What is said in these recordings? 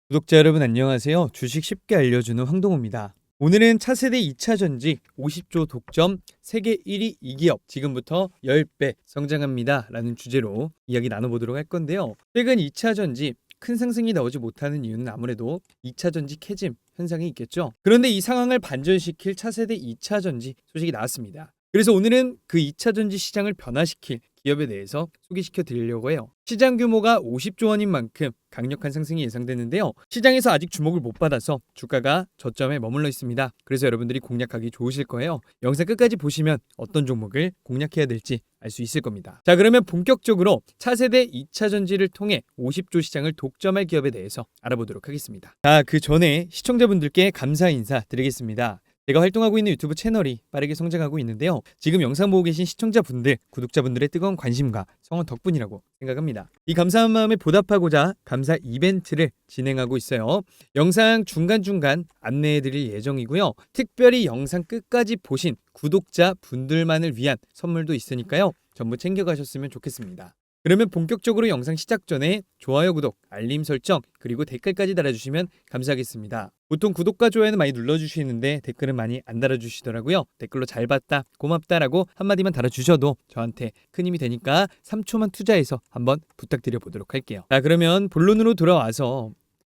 구독자 여러분 안녕하세요. 주식 쉽게 알려주는 황동호입니다. 오늘은 차세대 2차 전지 50조 독점 세계 1위 이 기업 지금부터 10배 성장합니다 라는 주제로 이야기 나눠보도록 할 건데요. 최근 2차 전지 큰 상승이 나오지 못하는 이유는 아무래도 2차 전지 캐즘 현상이 있겠죠. 그런데 이 상황을 반전시킬 차세대 2차 전지 소식이 나왔습니다. 그래서 오늘은 그 2차 전지 시장을 변화시킬 기업에 대해서 소개시켜 드리려고 해요. 시장 규모가 50조 원인 만큼 강력한 상승이 예상되는데요. 시장에서 아직 주목을 못 받아서 주가가 저점에 머물러 있습니다. 그래서 여러분들이 공략하기 좋으실 거예요. 영상 끝까지 보시면 어떤 종목을 공략해야 될지 알 수 있을 겁니다. 자, 그러면 본격적으로 차세대 2차 전지를 통해 50조 시장을 독점할 기업에 대해서 알아보도록 하겠습니다. 자, 그 전에 시청자분들께 감사 인사 드리겠습니다. 제가 활동하고 있는 유튜브 채널이 빠르게 성장하고 있는데요. 지금 영상 보고 계신 시청자분들, 구독자분들의 뜨거운 관심과 성원 덕분이라고 생각합니다. 이 감사한 마음에 보답하고자 감사 이벤트를 진행하고 있어요. 영상 중간중간 안내해드릴 예정이고요. 특별히 영상 끝까지 보신 구독자 분들만을 위한 선물도 있으니까요. 전부 챙겨가셨으면 좋겠습니다. 그러면 본격적으로 영상 시작 전에 좋아요, 구독, 알림 설정, 그리고 댓글까지 달아주시면 감사하겠습니다. 보통 구독과 좋아요는 많이 눌러주시는데 댓글은 많이 안 달아주시더라고요. 댓글로 잘 봤다, 고맙다라고 한마디만 달아주셔도 저한테 큰 힘이 되니까 3초만 투자해서 한번 부탁드려 보도록 할게요. 자, 그러면 본론으로 돌아와서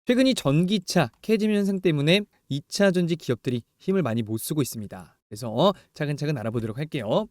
최근 이 전기차 캐즘 현상 때문에 2차 전지 기업들이 힘을 많이 못 쓰고 있습니다. 그래서 차근차근 알아보도록 할게요.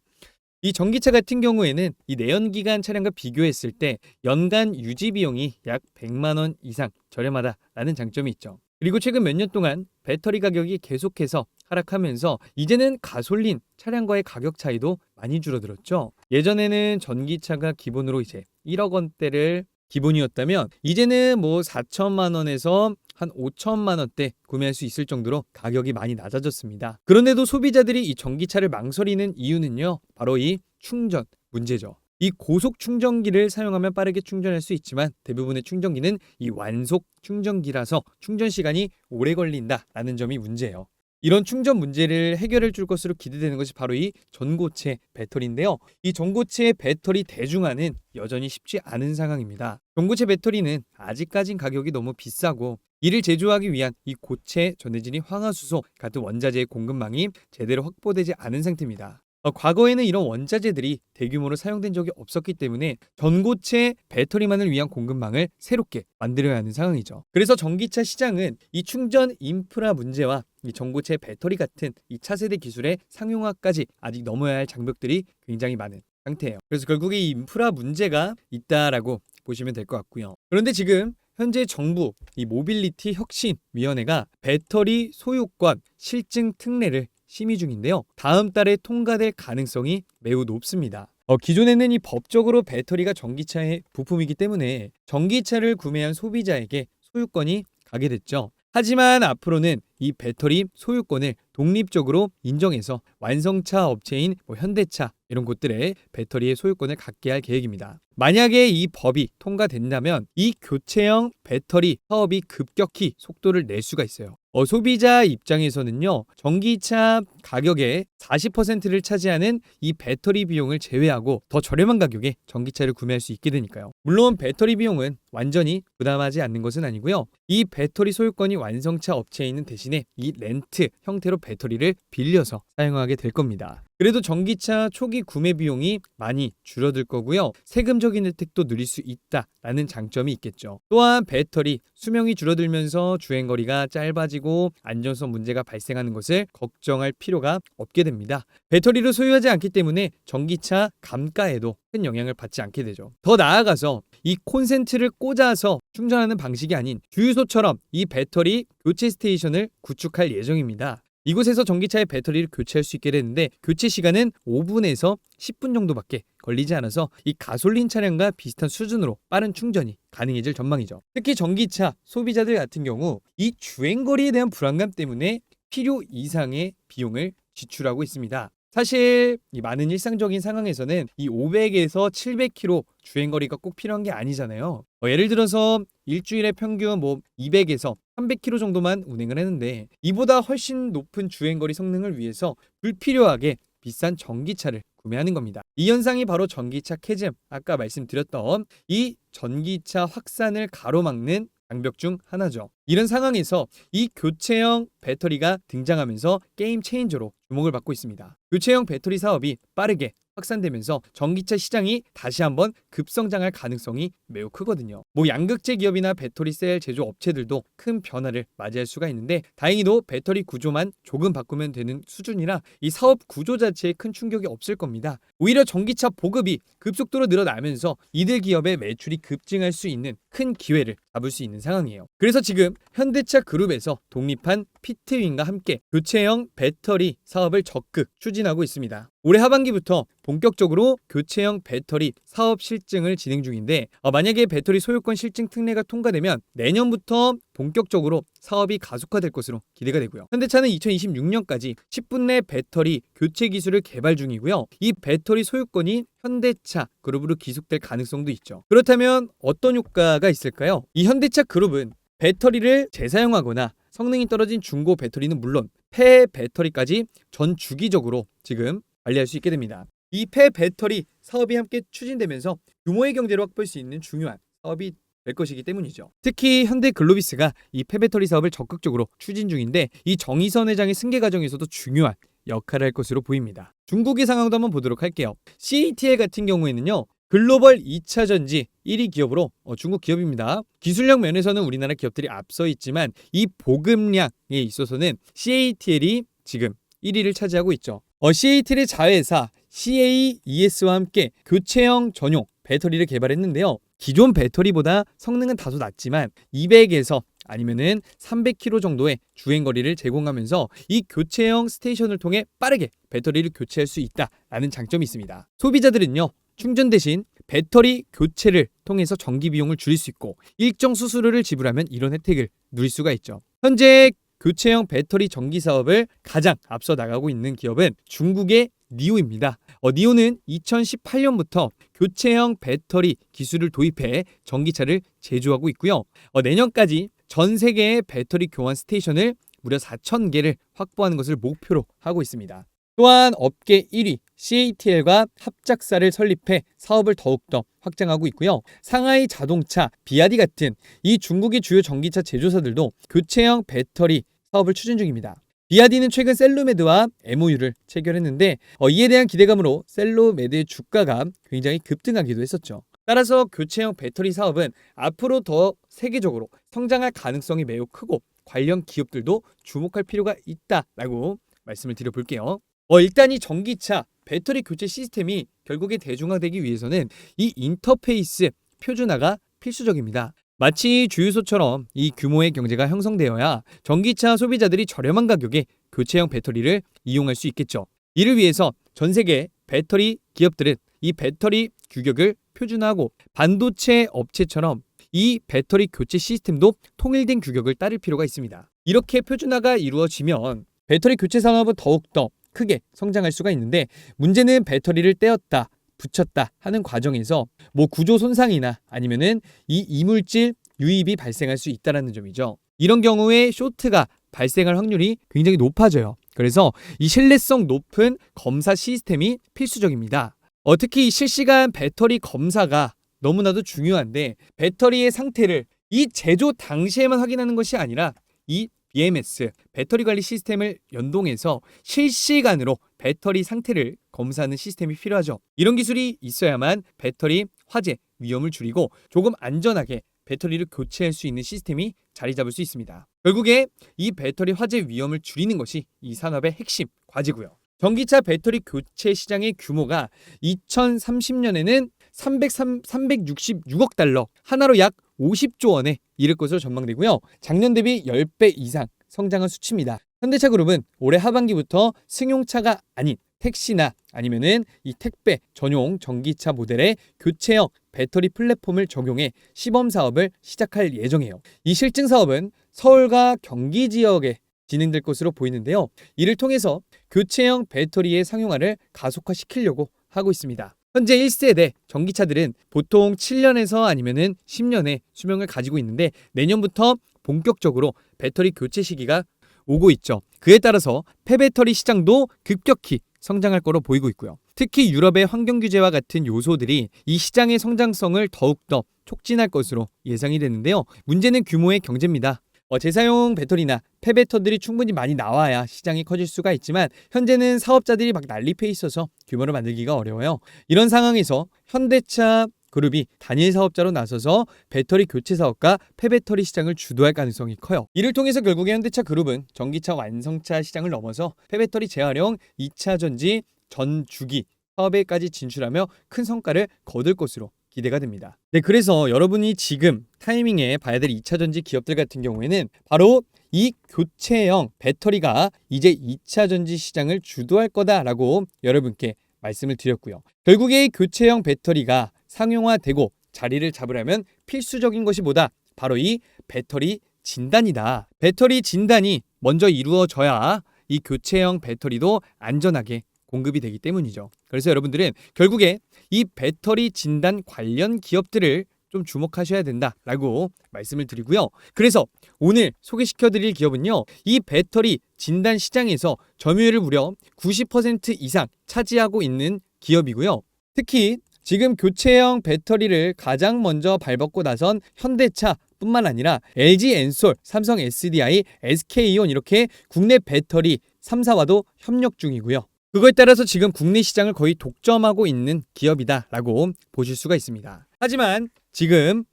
이 전기차 같은 경우에는 이 내연기관 차량과 비교했을 때 연간 유지 비용이 약 100만 원 이상 저렴하다라는 장점이 있죠. 그리고 최근 몇 년 동안 배터리 가격이 계속해서 하락하면서 이제는 가솔린 차량과의 가격 차이도 많이 줄어들었죠. 예전에는 전기차가 기본으로 이제 1억 원대를 기본이었다면 이제는 뭐 4천만 원에서 한 5천만 원대 구매할 수 있을 정도로 가격이 많이 낮아졌습니다. 그런데도 소비자들이 이 전기차를 망설이는 이유는요, 바로 이 충전 문제죠. 이 고속 충전기를 사용하면 빠르게 충전할 수 있지만 대부분의 충전기는 이 완속 충전기라서 충전 시간이 오래 걸린다라는 점이 문제예요. 이런 충전 문제를 해결해 줄 것으로 기대되는 것이 바로 이 전고체 배터리인데요. 이 전고체 배터리 대중화는 여전히 쉽지 않은 상황입니다. 전고체 배터리는 아직까진 가격이 너무 비싸고 이를 제조하기 위한 이 고체 전해질인 황화수소 같은 원자재의 공급망이 제대로 확보되지 않은 상태입니다. 과거에는 이런 원자재들이 대규모로 사용된 적이 없었기 때문에 전고체 배터리만을 위한 공급망을 새롭게 만들어야 하는 상황이죠. 그래서 전기차 시장은 이 충전 인프라 문제와 이 전고체 배터리 같은 이 차세대 기술의 상용화까지 아직 넘어야 할 장벽들이 굉장히 많은 상태예요. 그래서 결국에 이 인프라 문제가 있다라고 보시면 될 것 같고요. 그런데 지금 현재 정부 이 모빌리티 혁신위원회가 배터리 소유권 실증 특례를 심의 중인데요. 다음 달에 통과될 가능성이 매우 높습니다. 기존에는 이 법적으로 배터리가 전기차의 부품이기 때문에 전기차를 구매한 소비자에게 소유권이 가게 됐죠. 하지만 앞으로는 이 배터리 소유권을 독립적으로 인정해서 완성차 업체인 현대차 이런 곳들의 배터리의 소유권을 갖게 할 계획입니다. 만약에 이 법이 통과된다면 이 교체형 배터리 사업이 급격히 속도를 낼 수가 있어요. 소비자 입장에서는요, 전기차 가격의 40%를 차지하는 이 배터리 비용을 제외하고 더 저렴한 가격에 전기차를 구매할 수 있게 되니까요. 물론 배터리 비용은 완전히 부담하지 않는 것은 아니고요. 이 배터리 소유권이 완성차 업체에 있는 대신에 이 렌트 형태로 배터리를 빌려서 사용하게 될 겁니다. 그래도 전기차 초기 구매 비용이 많이 줄어들 거고요. 세금적인 혜택도 누릴 수 있다라는 장점이 있겠죠. 또한 배터리 수명이 줄어들면서 주행거리가 짧아지고 안전성 문제가 발생하는 것을 걱정할 필요가 없게 됩니다. 배터리를 소유하지 않기 때문에 전기차 감가에도 큰 영향을 받지 않게 되죠. 더 나아가서 이 콘센트를 꽂아서 충전하는 방식이 아닌 주유소처럼 이 배터리 교체 스테이션을 구축할 예정입니다. 이곳에서 전기차의 배터리를 교체할 수 있게 되는데 교체 시간은 5분에서 10분 정도밖에 걸리지 않아서 이 가솔린 차량과 비슷한 수준으로 빠른 충전이 가능해질 전망이죠. 특히 전기차 소비자들 같은 경우 이 주행거리에 대한 불안감 때문에 필요 이상의 비용을 지출하고 있습니다. 사실 이 많은 일상적인 상황에서는 이 500에서 700km 주행거리가 꼭 필요한 게 아니잖아요. 예를 들어서 일주일에 평균 200에서 300km 정도만 운행을 했는데 이보다 훨씬 높은 주행거리 성능을 위해서 불필요하게 비싼 전기차를 구매하는 겁니다. 이 현상이 바로 전기차 캐즘, 아까 말씀드렸던 이 전기차 확산을 가로막는 장벽 중 하나죠. 이런 상황에서 이 교체형 배터리가 등장하면서 게임 체인저로 주목을 받고 있습니다. 교체형 배터리 사업이 빠르게 확산되면서 전기차 시장이 다시 한번 급성장할 가능성이 매우 크거든요. 양극재 기업이나 배터리 셀 제조 업체들도 큰 변화를 맞이할 수가 있는데 다행히도 배터리 구조만 조금 바꾸면 되는 수준이라 이 사업 구조 자체에 큰 충격이 없을 겁니다. 오히려 전기차 보급이 급속도로 늘어나면서 이들 기업의 매출이 급증할 수 있는 큰 기회를 잡을 수 있는 상황이에요. 그래서 지금 현대차 그룹에서 독립한 피트윈과 함께 교체형 배터리 사업을 적극 추진하고 있습니다. 올해 하반기부터 본격적으로 교체형 배터리 사업 실증을 진행 중인데 만약에 배터리 소유권 실증 특례가 통과되면 내년부터 본격적으로 사업이 가속화될 것으로 기대가 되고요. 현대차는 2026년까지 10분 내 배터리 교체 기술을 개발 중이고요. 이 배터리 소유권이 현대차 그룹으로 기속될 가능성도 있죠. 그렇다면 어떤 효과가 있을까요? 이 현대차 그룹은 배터리를 재사용하거나 성능이 떨어진 중고 배터리는 물론 폐 배터리까지 전 주기적으로 지금 관리할 수 있게 됩니다. 이 폐 배터리 사업이 함께 추진되면서 규모의 경제를 확보할 수 있는 중요한 사업이 될 것이기 때문이죠. 특히 현대글로비스가 이 폐 배터리 사업을 적극적으로 추진 중인데 이 정의선 회장의 승계 과정에서도 중요한 역할을 할 것으로 보입니다. 중국의 상황도 한번 보도록 할게요. CATL 같은 경우에는요. 글로벌 2차 전지 1위 기업으로 중국 기업입니다. 기술력 면에서는 우리나라 기업들이 앞서 있지만 이 보급량에 있어서는 CATL이 지금 1위를 차지하고 있죠. CATL의 자회사 CAES와 함께 교체형 전용 배터리를 개발했는데요. 기존 배터리보다 성능은 다소 낮지만 200에서 아니면은 300km 정도의 주행거리를 제공하면서 이 교체형 스테이션을 통해 빠르게 배터리를 교체할 수 있다라는 장점이 있습니다. 소비자들은요. 충전 대신 배터리 교체를 통해서 전기 비용을 줄일 수 있고 일정 수수료를 지불하면 이런 혜택을 누릴 수가 있죠. 현재 교체형 배터리 전기 사업을 가장 앞서 나가고 있는 기업은 중국의 니오입니다. 니오는 2018년부터 교체형 배터리 기술을 도입해 전기차를 제조하고 있고요. 내년까지 전 세계의 배터리 교환 스테이션을 무려 4,000개를 확보하는 것을 목표로 하고 있습니다. 또한 업계 1위 CATL과 합작사를 설립해 사업을 더욱더 확장하고 있고요. 상하이 자동차, 비아디 같은 이 중국의 주요 전기차 제조사들도 교체형 배터리 사업을 추진 중입니다. 비아디는 최근 셀로메드와 MOU를 체결했는데 이에 대한 기대감으로 셀로메드의 주가가 굉장히 급등하기도 했었죠. 따라서 교체형 배터리 사업은 앞으로 더 세계적으로 성장할 가능성이 매우 크고 관련 기업들도 주목할 필요가 있다라고 말씀을 드려볼게요. 일단 이 전기차 배터리 교체 시스템이 결국에 대중화되기 위해서는 이 인터페이스 표준화가 필수적입니다. 마치 주유소처럼 이 규모의 경제가 형성되어야 전기차 소비자들이 저렴한 가격에 교체형 배터리를 이용할 수 있겠죠. 이를 위해서 전 세계 배터리 기업들은 이 배터리 규격을 표준화하고 반도체 업체처럼 이 배터리 교체 시스템도 통일된 규격을 따를 필요가 있습니다. 이렇게 표준화가 이루어지면 배터리 교체 산업은 더욱더 크게 성장할 수가 있는데 문제는 배터리를 떼었다 붙였다 하는 과정에서 구조 손상이나 아니면은 이 이물질 유입이 발생할 수 있다는 점이죠. 이런 경우에 쇼트가 발생할 확률이 굉장히 높아져요. 그래서 이 신뢰성 높은 검사 시스템이 필수적입니다. 특히 이 실시간 배터리 검사가 너무나도 중요한데 배터리의 상태를 이 제조 당시에만 확인하는 것이 아니라 이 BMS, 배터리 관리 시스템을 연동해서 실시간으로 배터리 상태를 검사하는 시스템이 필요하죠. 이런 기술이 있어야만 배터리 화재 위험을 줄이고 조금 안전하게 배터리를 교체할 수 있는 시스템이 자리 잡을 수 있습니다. 결국에 이 배터리 화재 위험을 줄이는 것이 이 산업의 핵심 과제고요. 전기차 배터리 교체 시장의 규모가 2030년에는 366억 달러, 하나로 약 50조 원에 이를 것으로 전망되고요. 작년 대비 10배 이상 성장한 수치입니다. 현대차 그룹은 올해 하반기부터 승용차가 아닌 택시나 아니면은 이 택배 전용 전기차 모델의 교체형 배터리 플랫폼을 적용해 시범 사업을 시작할 예정이에요. 이 실증 사업은 서울과 경기 지역에 진행될 것으로 보이는데요. 이를 통해서 교체형 배터리의 상용화를 가속화시키려고 하고 있습니다. 현재 1세대 전기차들은 보통 7년에서 아니면은 10년의 수명을 가지고 있는데 내년부터 본격적으로 배터리 교체 시기가 오고 있죠. 그에 따라서 폐배터리 시장도 급격히 성장할 거로 보이고 있고요. 특히 유럽의 환경 규제와 같은 요소들이 이 시장의 성장성을 더욱더 촉진할 것으로 예상이 되는데요. 문제는 규모의 경제입니다. 재사용 배터리나 폐배터들이 충분히 많이 나와야 시장이 커질 수가 있지만 현재는 사업자들이 막 난립해 있어서 규모를 만들기가 어려워요. 이런 상황에서 현대차 그룹이 단일 사업자로 나서서 배터리 교체 사업과 폐배터리 시장을 주도할 가능성이 커요. 이를 통해서 결국에 현대차 그룹은 전기차 완성차 시장을 넘어서 폐배터리 재활용 2차 전지 전 주기 사업에까지 진출하며 큰 성과를 거둘 것으로 기대가 됩니다. 네, 그래서 여러분이 지금 타이밍에 봐야 될 2차 전지 기업들 같은 경우에는 바로 이 교체형 배터리가 이제 2차 전지 시장을 주도할 거다라고 여러분께 말씀을 드렸고요. 결국에 이 교체형 배터리가 상용화되고 자리를 잡으려면 필수적인 것이 뭐다? 바로 이 배터리 진단이다. 배터리 진단이 먼저 이루어져야 이 교체형 배터리도 안전하게 공급이 되기 때문이죠. 그래서 여러분들은 결국에 이 배터리 진단 관련 기업들을 좀 주목하셔야 된다라고 말씀을 드리고요. 그래서 오늘 소개시켜드릴 기업은요. 이 배터리 진단 시장에서 점유율을 무려 90% 이상 차지하고 있는 기업이고요. 특히 지금 교체형 배터리를 가장 먼저 발벗고 나선 현대차뿐만 아니라 LG 엔솔, 삼성 SDI, SK온 이렇게 국내 배터리 3사와도 협력 중이고요. 그거에 따라서 지금 국내 시장을 거의 독점하고 있는 기업이다라고 보실 수가 있습니다. 하지만 지금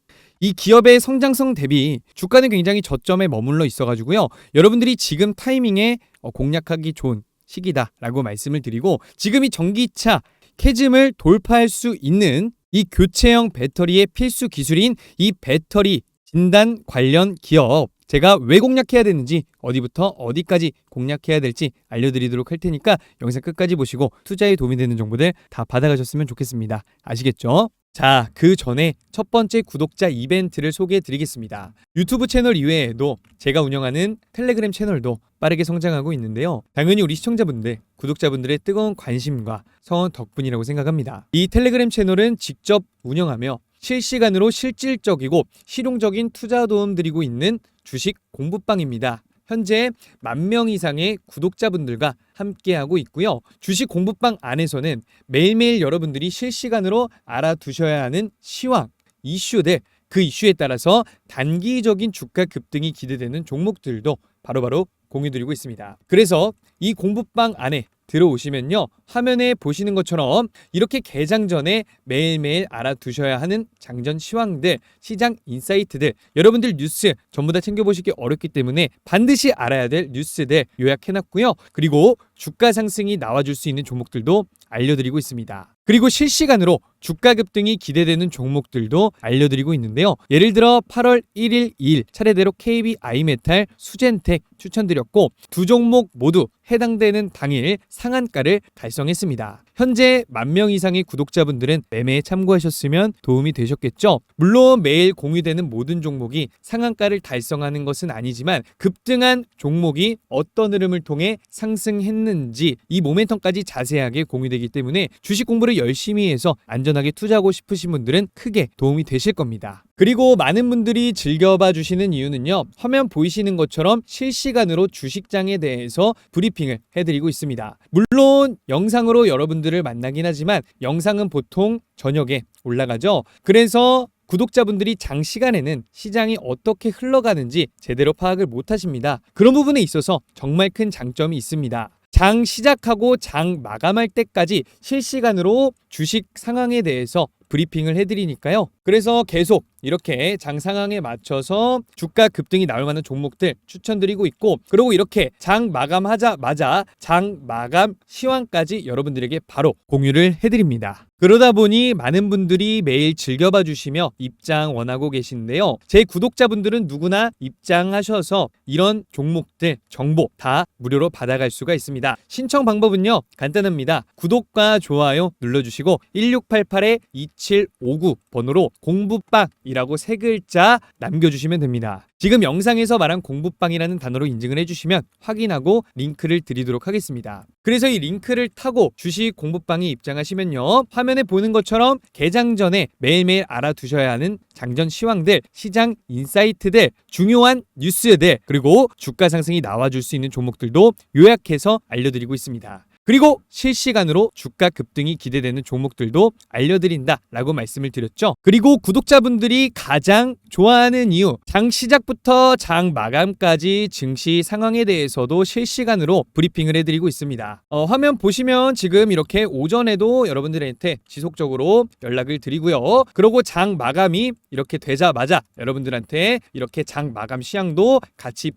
이 기업의 성장성 대비 주가는 굉장히 저점에 머물러 있어가지고요. 여러분들이 지금 타이밍에 공략하기 좋은 시기다라고 말씀을 드리고 지금 이 전기차 캐즘을 돌파할 수 있는 이 교체형 배터리의 필수 기술인 이 배터리 진단 관련 기업 제가 왜 공략해야 되는지 어디부터 어디까지 공략해야 될지 알려드리도록 할 테니까 영상 끝까지 보시고 투자에 도움이 되는 정보들 다 받아가셨으면 좋겠습니다. 아시겠죠? 자, 그 전에 첫 번째 구독자 이벤트를 소개해 드리겠습니다. 유튜브 채널 이외에도 제가 운영하는 텔레그램 채널도 빠르게 성장하고 있는데요. 당연히 우리 시청자분들, 구독자분들의 뜨거운 관심과 성원 덕분이라고 생각합니다. 이 텔레그램 채널은 직접 운영하며 실시간으로 실질적이고 실용적인 투자 도움 드리고 있는 주식 공부방입니다. 현재 10,000명 이상의 구독자분들과 함께하고 있고요. 주식 공부방 안에서는 매일매일 여러분들이 실시간으로 알아두셔야 하는 시황, 이슈들, 그 이슈에 따라서 단기적인 주가 급등이 기대되는 종목들도 바로바로 공유드리고 있습니다. 그래서 이 공부방 안에 들어오시면요. 화면에 보시는 것처럼 이렇게 개장 전에 매일매일 알아두셔야 하는 장전 시황들, 시장 인사이트들, 여러분들 뉴스 전부 다 챙겨보시기 어렵기 때문에 반드시 알아야 될 뉴스들 요약해놨고요. 그리고 주가 상승이 나와줄 수 있는 종목들도 알려드리고 있습니다. 그리고 실시간으로 주가 급등이 기대되는 종목들도 알려드리고 있는데요. 예를 들어 8월 1일, 2일 차례대로 KB 아이메탈, 수젠텍 추천드렸고 두 종목 모두 해당되는 당일 상한가를 달성했습니다. 현재 10,000명 이상의 구독자분들은 매매에 참고하셨으면 도움이 되셨겠죠? 물론 매일 공유되는 모든 종목이 상한가를 달성하는 것은 아니지만 급등한 종목이 어떤 흐름을 통해 상승했는지 이 모멘텀까지 자세하게 공유되기 때문에 주식 공부를 열심히 해서 안전하게 투자하고 싶으신 분들은 크게 도움이 되실 겁니다. 그리고 많은 분들이 즐겨봐 주시는 이유는요. 화면 보이시는 것처럼 실시간으로 주식장에 대해서 브리핑을 해드리고 있습니다. 물론 영상으로 여러분들을 만나긴 하지만 영상은 보통 저녁에 올라가죠. 그래서 구독자분들이 장시간에는 시장이 어떻게 흘러가는지 제대로 파악을 못하십니다. 그런 부분에 있어서 정말 큰 장점이 있습니다. 장 시작하고 장 마감할 때까지 실시간으로 주식 상황에 대해서 브리핑을 해드리니까요. 그래서 계속 이렇게 장 상황에 맞춰서 주가 급등이 나올 만한 종목들 추천드리고 있고 그리고 이렇게 장 마감하자마자 장 마감 시황까지 여러분들에게 바로 공유를 해드립니다. 그러다 보니 많은 분들이 매일 즐겨봐 주시며 입장 원하고 계신데요. 제 구독자분들은 누구나 입장하셔서 이런 종목들 정보 다 무료로 받아갈 수가 있습니다. 신청 방법은요. 간단합니다. 구독과 좋아요 눌러주시고 1688-2759 번호로 공부방이라고 3글자 남겨주시면 됩니다. 지금 영상에서 말한 공부방이라는 단어로 인증을 해주시면 확인하고 링크를 드리도록 하겠습니다. 그래서 이 링크를 타고 주식 공부방에 입장하시면요. 화면에 보는 것처럼 개장 전에 매일매일 알아두셔야 하는 장전 시황들, 시장 인사이트들, 중요한 뉴스들, 그리고 주가 상승이 나와줄 수 있는 종목들도 요약해서 알려드리고 있습니다. 그리고 실시간으로 주가 급등이 기대되는 종목들도 알려드린다라고 말씀을 드렸죠. 그리고 구독자분들이 가장 좋아하는 이유, 장 시작부터 장 마감까지 증시 상황에 대해서도 실시간으로 브리핑을 해드리고 있습니다. 화면 보시면 지금 이렇게 오전에도 여러분들한테 지속적으로 연락을 드리고요. 그리고 장 마감이 이렇게 되자마자 여러분들한테 이렇게 장 마감 시향도 같이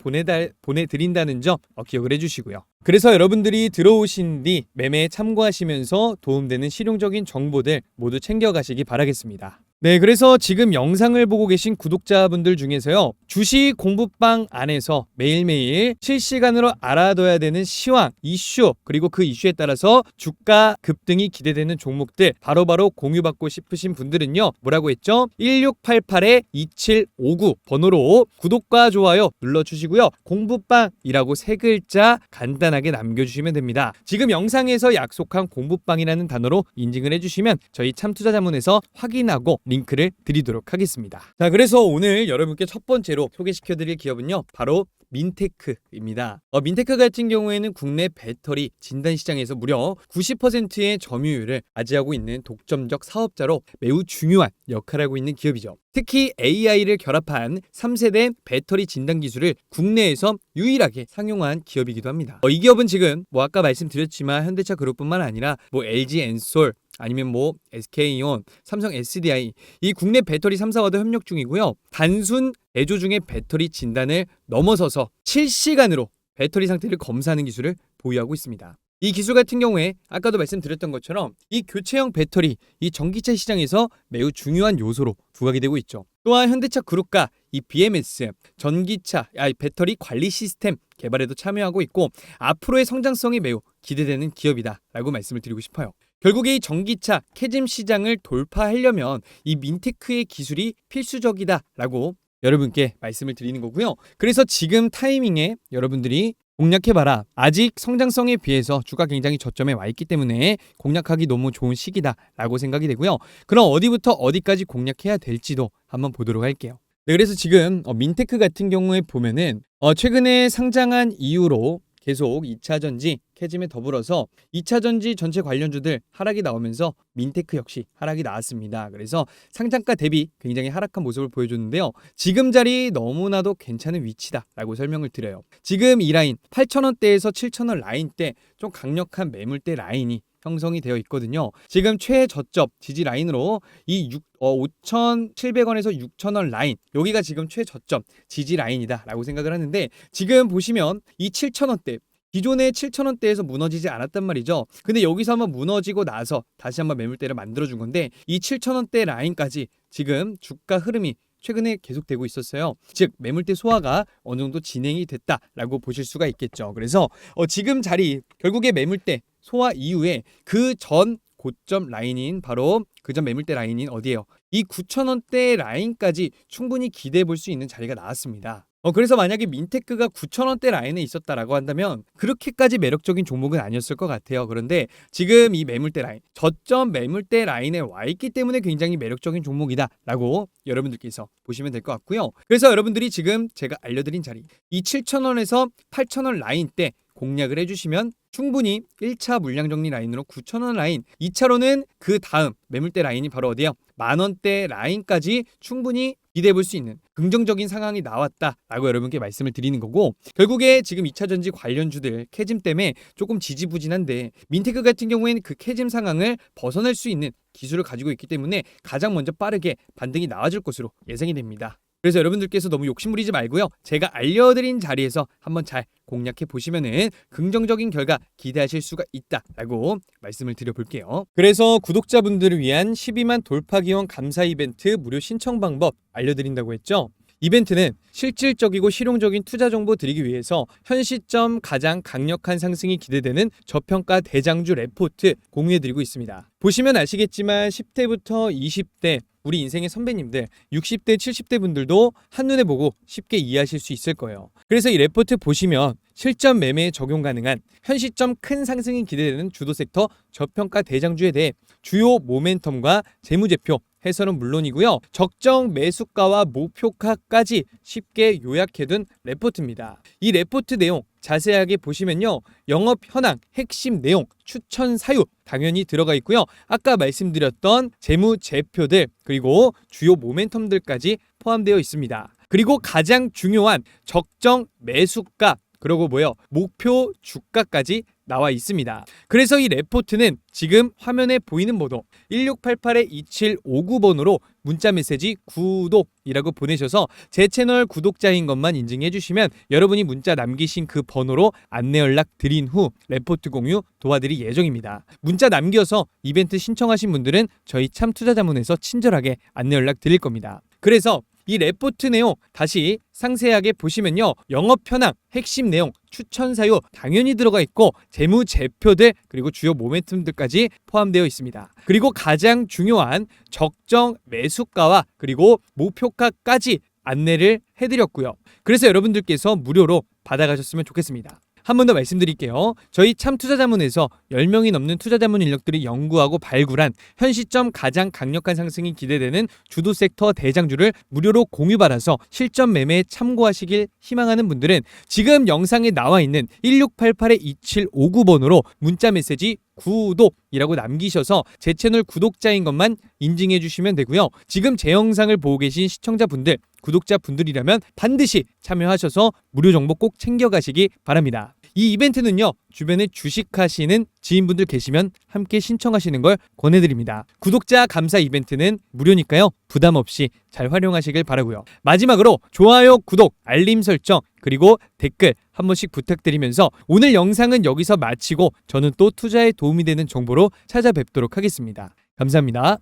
보내드린다는 점 기억을 해주시고요. 그래서 여러분들이 들어오신 뒤 매매에 참고하시면서 도움되는 실용적인 정보들 모두 챙겨가시기 바라겠습니다. 네, 그래서 지금 영상을 보고 계신 구독자분들 중에서요, 주식 공부방 안에서 매일매일 실시간으로 알아둬야 되는 시황, 이슈, 그리고 그 이슈에 따라서 주가 급등이 기대되는 종목들 바로바로 공유받고 싶으신 분들은요, 뭐라고 했죠? 1688-2759 번호로 구독과 좋아요 눌러주시고요. 공부방이라고 세 글자 간단하게 남겨주시면 됩니다. 지금 영상에서 약속한 공부방이라는 단어로 인증을 해주시면 저희 참투자자문에서 확인하고 링크를 드리도록 하겠습니다. 자, 그래서 오늘 여러분께 첫 번째로 소개시켜드릴 기업은요, 바로 민테크입니다. 민테크 같은 경우에는 국내 배터리 진단 시장에서 무려 90%의 점유율을 차지하고 있는 독점적 사업자로 매우 중요한 역할을 하고 있는 기업이죠. 특히 AI를 결합한 3세대 배터리 진단 기술을 국내에서 유일하게 상용한 기업이기도 합니다. 이 기업은 지금 아까 말씀드렸지만 현대차 그룹뿐만 아니라 LG 엔솔, 아니면 SK이온, 삼성 SDI 이 국내 배터리 3사와도 협력 중이고요. 단순 대조 중의 배터리 진단을 넘어서서 실시간으로 배터리 상태를 검사하는 기술을 보유하고 있습니다. 이 기술 같은 경우에 아까도 말씀드렸던 것처럼 이 교체형 배터리, 이 전기차 시장에서 매우 중요한 요소로 부각이 되고 있죠. 또한 현대차 그룹과 이 BMS, 전기차, 배터리 관리 시스템 개발에도 참여하고 있고 앞으로의 성장성이 매우 기대되는 기업이다라고 말씀을 드리고 싶어요. 결국에 이 전기차 캐즘 시장을 돌파하려면 이 민테크의 기술이 필수적이다라고 여러분께 말씀을 드리는 거고요. 그래서 지금 타이밍에 여러분들이 공략해봐라. 아직 성장성에 비해서 주가 굉장히 저점에 와 있기 때문에 공략하기 너무 좋은 시기다라고 생각이 되고요. 그럼 어디부터 어디까지 공략해야 될지도 한번 보도록 할게요. 네, 그래서 지금 민테크 같은 경우에 보면은 최근에 상장한 이후로 계속 2차전지, 캐즘에 더불어서 2차전지 전체 관련주들 하락이 나오면서 민테크 역시 하락이 나왔습니다. 그래서 상장가 대비 굉장히 하락한 모습을 보여줬는데요. 지금 자리 너무나도 괜찮은 위치다라고 설명을 드려요. 지금 이 라인 8,000원대에서 7,000원 라인대 좀 강력한 매물대 라인이 형성이 되어 있거든요. 지금 최저점 지지 라인으로 이 5,700원에서 6,000원 라인, 여기가 지금 최저점 지지 라인이다라고 생각을 하는데 지금 보시면 이 7,000원대 기존의 7,000원대에서 무너지지 않았단 말이죠. 근데 여기서 한번 무너지고 나서 다시 한번 매물대를 만들어준 건데 이 7,000원대 라인까지 지금 주가 흐름이 최근에 계속되고 있었어요. 즉 매물대 소화가 어느 정도 진행이 됐다라고 보실 수가 있겠죠. 그래서 지금 자리 결국에 매물대 소화 이후에 그 전 고점 라인인 바로 그 전 매물대 라인인 어디예요? 이 9,000원대 라인까지 충분히 기대해 볼 수 있는 자리가 나왔습니다. 그래서 만약에 민테크가 9,000원대 라인에 있었다라고 한다면 그렇게까지 매력적인 종목은 아니었을 것 같아요. 그런데 지금 이 매물대 라인, 저점 매물대 라인에 와 있기 때문에 굉장히 매력적인 종목이다라고 여러분들께서 보시면 될 것 같고요. 그래서 여러분들이 지금 제가 알려드린 자리, 이 7,000원에서 8,000원 라인대 공략을 해주시면 충분히 1차 물량정리 라인으로 9,000원 라인, 2차로는 그 다음 매물대 라인이 바로 어디예요? 만원대 라인까지 충분히 기대해 볼 수 있는 긍정적인 상황이 나왔다라고 여러분께 말씀을 드리는 거고, 결국에 지금 2차전지 관련주들 캐즘 때문에 조금 지지부진한데 민테크 같은 경우에는 그 캐즘 상황을 벗어날 수 있는 기술을 가지고 있기 때문에 가장 먼저 빠르게 반등이 나와줄 것으로 예상이 됩니다. 그래서 여러분들께서 너무 욕심부리지 말고요. 제가 알려드린 자리에서 한번 잘 공략해 보시면은 긍정적인 결과 기대하실 수가 있다라고 말씀을 드려볼게요. 그래서 구독자분들을 위한 12만 돌파 기원 감사 이벤트 무료 신청 방법 알려드린다고 했죠. 이벤트는 실질적이고 실용적인 투자 정보 드리기 위해서 현 시점 가장 강력한 상승이 기대되는 저평가 대장주 레포트 공유해드리고 있습니다. 보시면 아시겠지만 10대부터 20대 우리 인생의 선배님들 60대 70대 분들도 한눈에 보고 쉽게 이해하실 수 있을 거예요. 그래서 이 레포트 보시면 실전 매매에 적용 가능한 현 시점 큰 상승이 기대되는 주도 섹터 저평가 대장주에 대해 주요 모멘텀과 재무제표 해설은 물론이고요. 적정 매수가와 목표가까지 쉽게 요약해둔 레포트입니다. 이 레포트 내용 자세하게 보시면요. 영업 현황, 핵심 내용, 추천 사유 당연히 들어가 있고요. 아까 말씀드렸던 재무제표들 그리고 주요 모멘텀들까지 포함되어 있습니다. 그리고 가장 중요한 적정 매수가 그리고 목표 주가까지 나와 있습니다. 그래서 이 레포트는 지금 화면에 보이는 번호 1688-2759번으로 문자 메시지 구독이라고 보내셔서 제 채널 구독자인 것만 인증해 주시면 여러분이 문자 남기신 그 번호로 안내 연락 드린 후 레포트 공유 도와드릴 예정입니다. 문자 남겨서 이벤트 신청하신 분들은 저희 참투자자문에서 친절하게 안내 연락 드릴 겁니다. 그래서 이 레포트 내용 다시 상세하게 보시면요. 영업 현황, 핵심 내용, 추천 사유 당연히 들어가 있고 재무제표들 그리고 주요 모멘텀들까지 포함되어 있습니다. 그리고 가장 중요한 적정 매수가와 그리고 목표가까지 안내를 해드렸고요. 그래서 여러분들께서 무료로 받아가셨으면 좋겠습니다. 한 번 더 말씀드릴게요. 저희 참투자자문에서 10명이 넘는 투자자문 인력들이 연구하고 발굴한 현 시점 가장 강력한 상승이 기대되는 주도 섹터 대장주를 무료로 공유받아서 실전 매매에 참고하시길 희망하는 분들은 지금 영상에 나와 있는 1688-2759번으로 문자 메시지 구독이라고 남기셔서 제 채널 구독자인 것만 인증해 주시면 되고요. 지금 제 영상을 보고 계신 시청자분들, 구독자분들이라면 반드시 참여하셔서 무료 정보 꼭 챙겨가시기 바랍니다. 이 이벤트는요. 주변에 주식하시는 지인분들 계시면 함께 신청하시는 걸 권해드립니다. 구독자 감사 이벤트는 무료니까요. 부담 없이 잘 활용하시길 바라고요. 마지막으로 좋아요, 구독, 알림 설정 그리고 댓글 한 번씩 부탁드리면서 오늘 영상은 여기서 마치고 저는 또 투자에 도움이 되는 정보로 찾아뵙도록 하겠습니다. 감사합니다.